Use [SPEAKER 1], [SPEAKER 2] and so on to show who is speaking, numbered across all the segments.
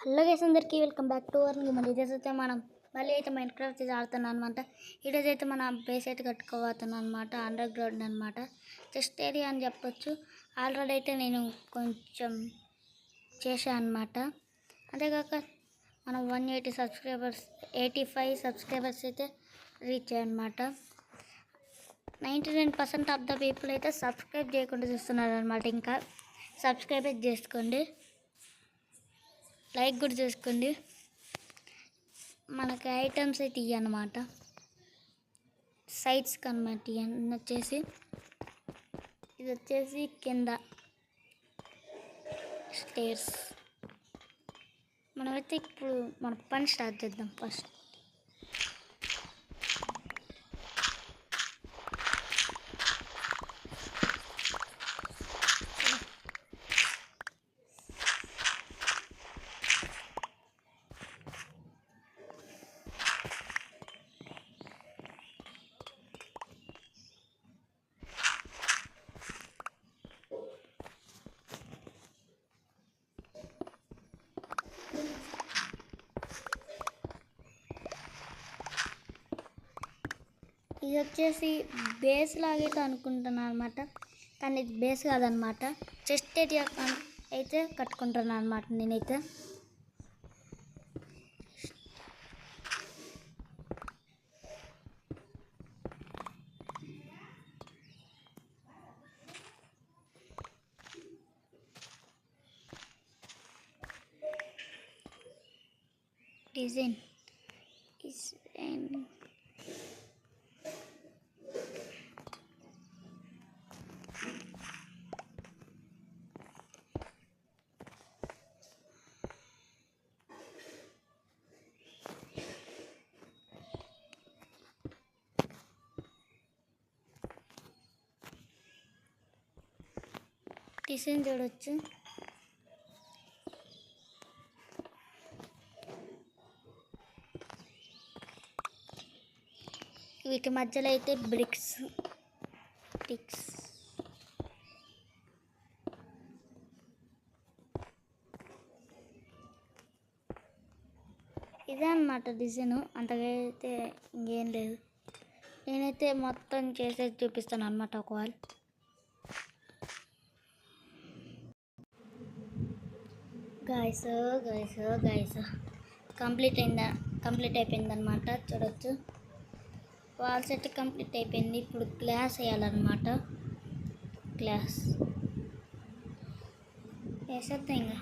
[SPEAKER 1] Hello guys, అందరికీ welcome back to our మళ్ళీ ఈరోజైతే మనం మైండ్ క్రాఫ్ట్ ఆడుతున్నాం అనమాట. ఈరోజైతే మన బేస్ అయితే కట్టుకోబోతున్నాం అనమాట. అండర్ గ్రౌండ్ అనమాట, చెస్ట్ ఏరియా అని చెప్పొచ్చు. ఆల్రెడీ అయితే నేను కొంచెం చేశాను అనమాట. అంతేకాక మనం 85 సబ్స్క్రైబర్స్ అయితే రీచ్ అయ్యానమాట. 99% ఆఫ్ ద పీపుల్ అయితే సబ్స్క్రైబ్ చేయకుండా చూస్తున్నారు అనమాట. ఇంకా సబ్స్క్రైబ్ చేసుకోండి, లైక్ కూడా చేసుకోండి. మనకి ఐటమ్స్ అయితే ఇవ్వన్నమాట, సైట్స్ కనమాట. ఇవన్నీ వచ్చేసి ఇది వచ్చేసి కింద స్టేర్స్. మనమైతే ఇప్పుడు మన పని స్టార్ట్ చేద్దాం. ఫస్ట్ ఇది వచ్చేసి బేస్ లాగైతే అనుకుంటున్నాను అనమాట, కానీ ఇది బేస్ కాదనమాట. చెస్ట్ ఏరియా అయితే కట్టుకుంటున్నాను అనమాట నేనైతే. డిజైన్ డిజైన్ చూడొచ్చు. వీటి మధ్యలో అయితే బ్రిక్స్ ఇదే అన్నమాట డిజైన్. అంతగా అయితే ఇంకేం లేదు. నేనైతే మొత్తం చేసేది చూపిస్తాను అన్నమాట. ఒకవేళ గాయస్ కంప్లీట్ అయిపోయిందన్నమాట. చూడొచ్చు, వాల్ సెట్ కంప్లీట్ అయిపోయింది. ఇప్పుడు గ్లాస్ వేయాలన్నమాట. గ్లాస్ వేసేద్దాం. ఇంకా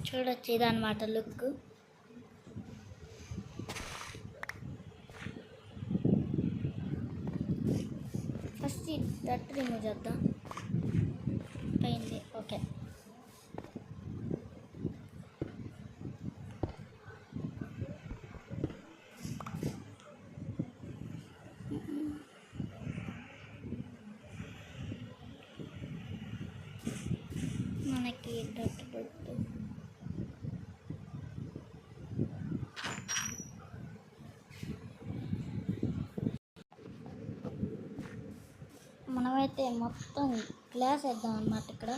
[SPEAKER 1] చూడొచ్చు, ఇదన్నమాట లుక్. ఫస్ట్ డట్ రిమూవ్ చేద్దాం. అయింది, ఓకే. మనకి డట్ మనమైతే మొత్తం గ్లాస్ వేద్దాం అన్నమాట. ఇక్కడ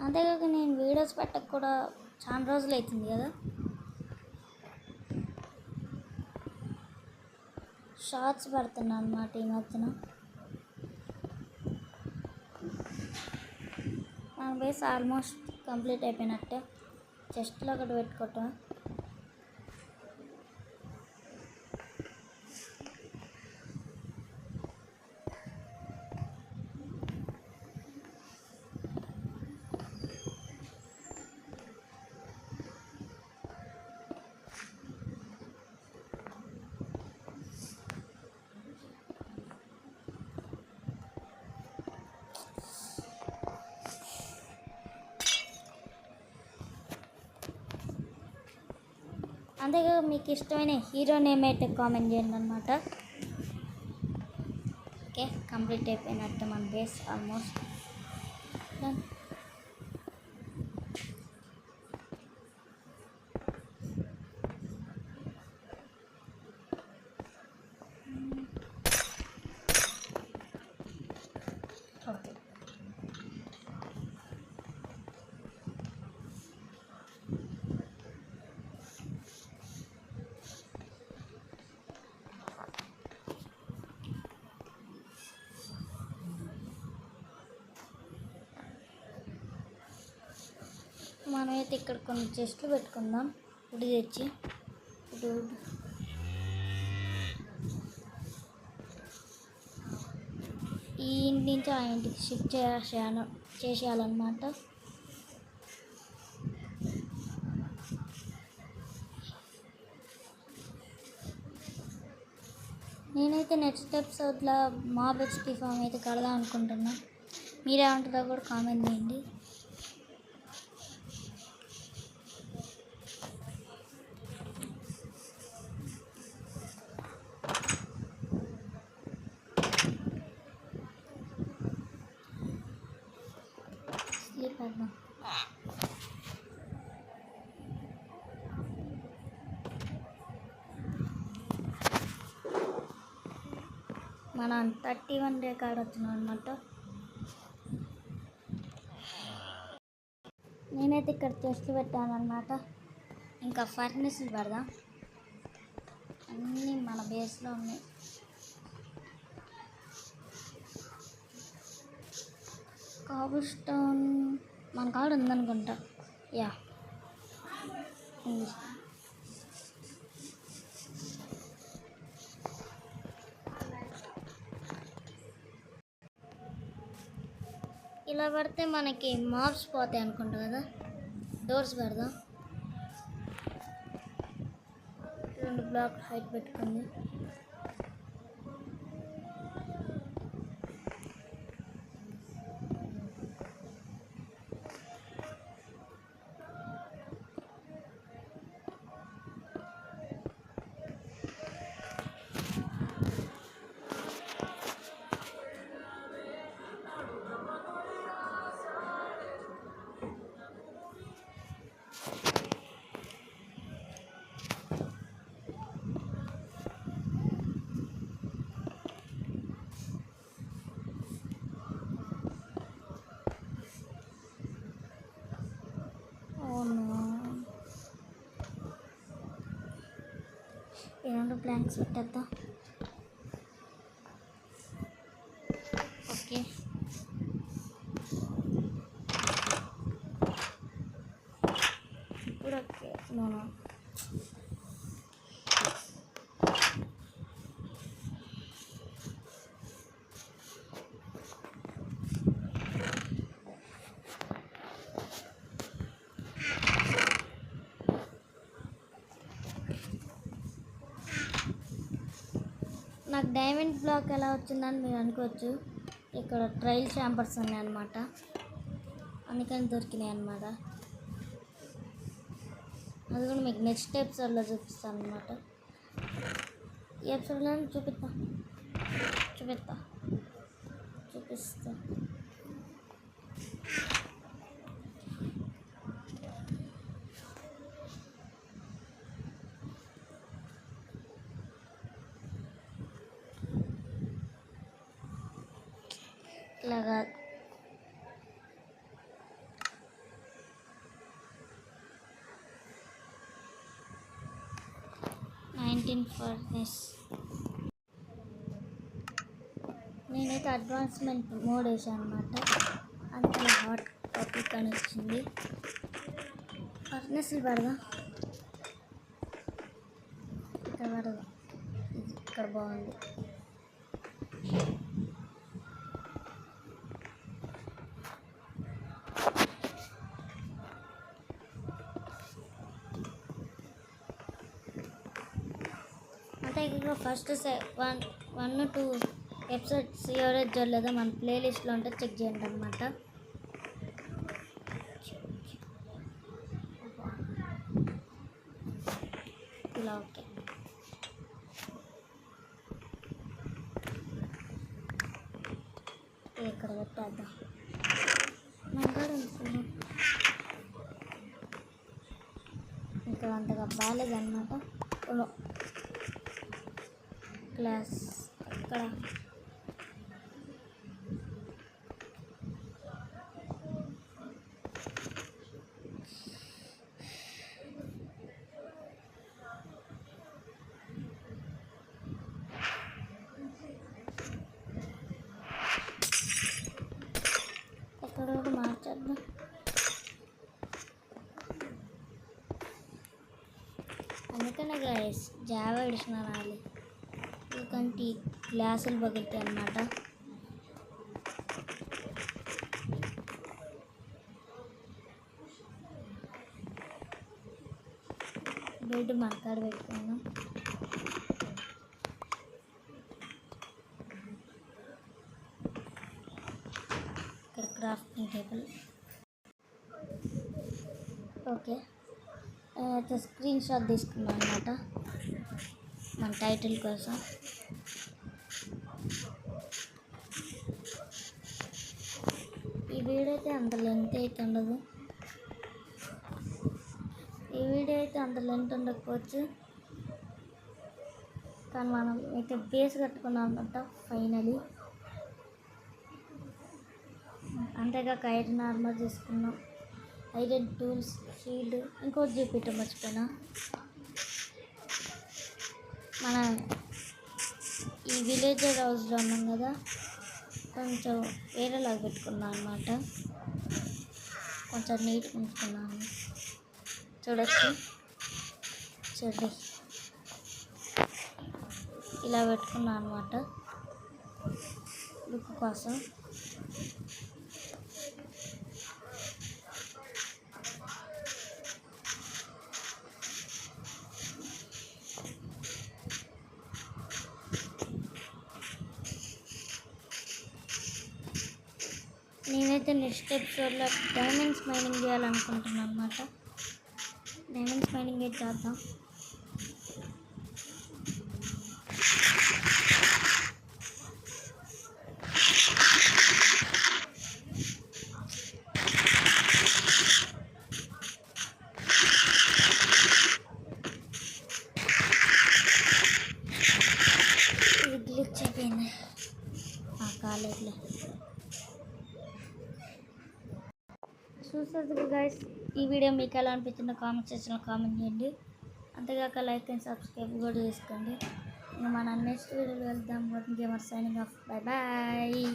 [SPEAKER 1] అంతేకాక నేను వీడియోస్ పెట్టక కూడా చాలా రోజులు అవుతుంది కదా. షార్ట్స్ పెడుతున్నాను అన్నమాట ఈ మధ్యన. మన బేస్ ఆల్మోస్ట్ కంప్లీట్ అయిపోయినట్టే. చెస్ట్లో ఒకటి పెట్టుకోవటం. అంతేగా మీకు ఇష్టమైన హీరో నేమ్ అయితే కామెంట్ చేయండి అన్నమాట. ఓకే, కంప్లీట్ అయిపోయినట్టు మన బేస్ ఆల్మోస్ట్. మనమైతే ఇక్కడ కొన్ని చెస్ట్లు పెట్టుకుందాం. ఉడి తెచ్చి ఈ ఇంటి నుంచి ఆ ఇంటికి షిఫ్ట్ చేసేయాలన్నమాట. నేనైతే నెక్స్ట్ ఎపిసోడ్లో మాబ్ ఎక్స్పీ ఫామ్ అయితే కడదాం అనుకుంటున్నా. మీరేమంటారో కూడా కామెంట్ చేయండి. స్లీప్ అవ్వం. మనం 31 రికార్డ్ వచ్చినాం అనమాట. నేనైతే ఇక్కడ చెస్ట్ పెట్టాను అనమాట. ఇంకా ఫర్నిచర్ పెడదాం. అన్నీ మన బేస్లో ఉన్నాయి. కాబుల్ స్టోన్ మన కాడ ఉందనుకుంటా. యా ఉంది. ఇలా పడితే మనకి మాబ్స్ పోతాయి అనుకుంటా కదా. డోర్స్ పెడదాం. 2 బ్లాక్ హైట్ పెట్టుకుంది. ఈ 2 ప్లాంక్స్ పెట్టేద్దాం. ఓకే, ఇప్పుడు ఓకే. మనం నాకు డైమండ్ బ్లాక్ ఎలా వచ్చిందని మీరు అనుకోవచ్చు. ఇక్కడ ట్రయల్ ఛాంబర్స్ ఉన్నాయి అన్నమాట, అందుకని దొరికినాయి అన్నమాట. అది కూడా మీకు నెక్స్ట్ ఎపిసోడ్లో చూపిస్తాను అన్నమాట. ఈ ఎపిసోడ్లో చూపిస్తా. ఇలాగా ఫర్నెస్. నేనైతే అడ్వాన్స్మెంట్ మోడ్ వేసాను అనమాట, అందుకే హాట్ టాపిక్ అని వచ్చింది. ఫర్నెస్లు పెడదాం. ఇక్కడ పెడదాం. ఇక్కడ బాగుంది. అంటే ఇక్కడ ఫస్ట్ 1-2 ఎపిసోడ్స్ ఎవరైతే చూడలేదో మన ప్లేలిస్ట్లో ఉంటే చెక్ చేయండి అనమాట. ఇలా ఓకే. ఇక్కడ పెట్టేద్దాం. ఇక్కడ అంతగా బాగాలేదన్నమాట. క్లాస్ ఇక్కడ కూడా మార్చేద్దాం. అందుకనే గైస్ జావా విడిచినారాలి ఎందుకంటే గ్లాసులు పగులుతాయి అన్నమాట. బెడ్ మనకాడ పెట్టుకున్నాం. ఇక్కడ క్రాఫ్టింగ్ టేబుల్. ఓకే అయితే స్క్రీన్ షాట్ తీసుకున్నాం అన్నమాట మన టైటిల్ కోసం. ఈ వీడియో అయితే అంత లెంత్ అయితే ఉండదు. ఈ వీడియో అయితే అంత లెంత్ ఉండకపోవచ్చు, కానీ మనం అయితే బేస్ కట్టుకున్నాం అనమాట ఫైనలీ. అంతేగాక ఐరన్ ఆర్మర్ తీసుకున్నాం, ఐరన్ టూల్స్, షీల్డ్. ఇంకోటి చూపించడం మర్చిపోయినా, మన ఈ విలేజర్ హౌస్లో ఉన్నాం కదా, కొంచెం వేరేలాగా పెట్టుకున్నాను అనమాట. కొంచెం నీట్గా ఉంచుకున్నాను. చూడొచ్చు, చూడండి ఇలా పెట్టుకున్నాను అనమాట లుక్ కోసం. నేనైతే నెక్స్ట్ ఎపిసోడ్లో డైమండ్స్ మైనింగ్ చేయాలనుకుంటున్నాను అనమాట. డైమండ్స్ మైనింగ్ అయితే చేద్దాం. ఇది గ్లిచ్ అయిపోయింది ఆ కాలేజ్లో. చూసేందుకు గైస్ ఈ వీడియో మీకు ఎలా అనిపించిందో కామెంట్ సెక్షన్లో కామెంట్ చేయండి. అంతేగాక లైక్ అండ్ సబ్స్క్రైబ్ కూడా చేసుకోండి. ఇంకా మన నెక్స్ట్ వీడియోలో వెళ్దాం. Gamer signing off. Bye bye.